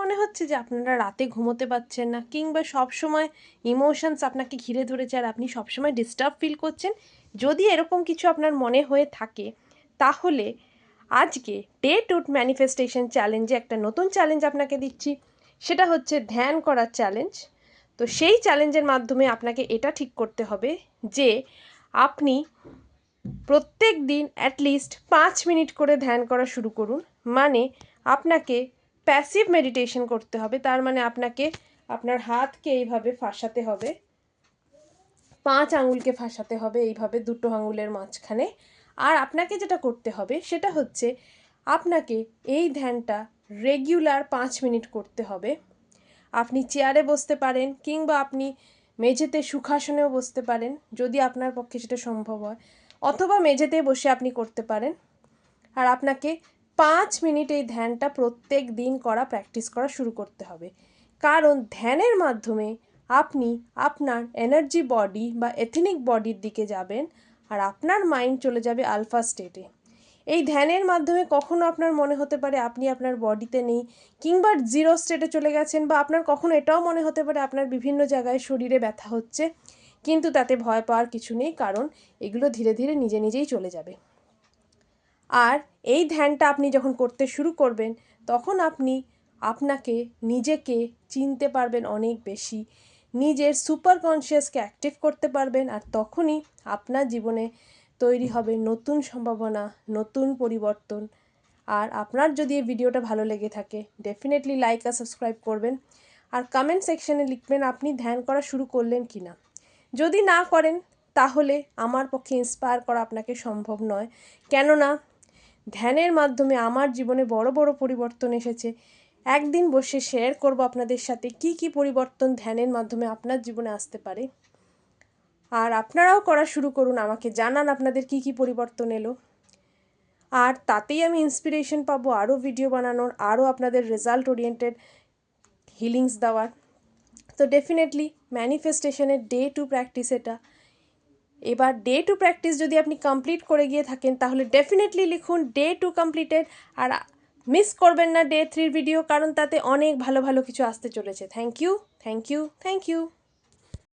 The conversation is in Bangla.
মনে হচ্ছে যে আপনারা রাতে ঘুমোতে পারছেন না, কিংবা সবসময় ইমোশনস আপনাকে ঘিরে ধরেছে আর আপনি সবসময় ডিস্টার্ব ফিল করছেন, যদি এরকম কিছু আপনার মনে হয়ে থাকে, তাহলে আজকে ডে 2 ম্যানিফেস্টেশন চ্যালেঞ্জে একটা নতুন চ্যালেঞ্জ আপনাকে দিচ্ছি। সেটা হচ্ছে ধ্যান করার চ্যালেঞ্জ। তো সেই চ্যালেঞ্জের মাধ্যমে আপনাকে এটা ঠিক করতে হবে যে আপনি প্রত্যেক দিন অ্যাটলিস্ট 5 মিনিট করে ধ্যান করা শুরু করুন। মানে আপনাকে প্যাসিভ মেডিটেশন করতে হবে, তার মানে আপনাকে আপনার হাতকে এইভাবে ফাঁসাতে হবে, 5 আঙুলকে ফাঁসাতে হবে এইভাবে দুটো আঙুলের মাঝখানে। আর আপনাকে যেটা করতে হবে সেটা হচ্ছে আপনাকে এই ধ্যানটা রেগুলার 5 মিনিট করতে হবে। আপনি চেয়ারে বসতে পারেন, কিংবা আপনি মেঝেতে সুখাসনেও বসতে পারেন যদি আপনার পক্ষে সেটা সম্ভব হয়, অথবা মেঝেতে বসে আপনি করতে পারেন। আর আপনাকে 5 মিনিট এই ধ্যানটা প্রত্যেক দিন প্র্যাকটিস করা শুরু করতে হবে। কারণ ধ্যানের মাধ্যমে আপনি আপনার এনার্জি বডি বা এথেনিক বডির দিকে যাবেন, আর আপনার মাইন্ড চলে যাবে আলফা স্টেটে। এই ধ্যানের মাধ্যমে কখনো আপনার মনে হতে পারে আপনি আপনার বডিতে নেই, কিংবা জিরো স্টেটে চলে গেছেন, বা আপনার কখনো এটাও মনে হতে পারে আপনার বিভিন্ন জায়গায় শরীরে ব্যথা হচ্ছে, কিন্তু তাতে ভয় পাওয়ার কিছু নেই, কারণ এগুলো ধীরে ধীরে নিজে নিজেই চলে যাবে। আর এই ধ্যানটা আপনি যখন করতে শুরু করবেন, তখন আপনি আপনাকে নিজেকে চিনতে পারবেন অনেক বেশি, নিজের সুপার কনসিয়াসকে অ্যাক্টিভ করতে পারবেন, আর তখনই আপনার জীবনে তৈরি হবে নতুন সম্ভাবনা, নতুন পরিবর্তন। আর আপনার যদি এই ভিডিওটা ভালো লেগে থাকে, ডেফিনেটলি লাইক আর সাবস্ক্রাইব করবেন, আর কমেন্ট সেকশনে লিখবেন আপনি ধ্যান করা শুরু করলেন কি না। যদি না করেন তাহলে আমার পক্ষে ইন্সপায়ার করা আপনাকে সম্ভব নয়, কেননা ধ্যানের মাধ্যমে আমার জীবনে বড় বড় পরিবর্তন এসেছে। একদিন বসে শেয়ার করব আপনাদের সাথে কি কি পরিবর্তন ধ্যানের মাধ্যমে আপনার জীবনে আসতে পারে। আর আপনারাও করা শুরু করুন, আমাকে জানান আপনাদের কি কি পরিবর্তন এলো। আর তাতেই আমি ইন্সপিরেশন পাবো আরও ভিডিও বানানোর, আরও আপনাদের রেজাল্ট ওরিয়েন্টেড হিলিংস দেওয়ার। তো ডেফিনেটলি ম্যানিফেস্টেশনের ডে 2 প্র্যাকটিস এটা। এবার ডে 2 প্র্যাকটিস যদি আপনি কমপ্লিট করে গিয়ে থাকেন, তাহলে ডেফিনেটলি লিখুন ডে 2 কমপ্লিটেড। আর মিস করবেন না ডে 3 ভিডিও, কারণ তাতে অনেক ভালো ভালো কিছু আসতে চলেছে। Thank you, thank you, thank you.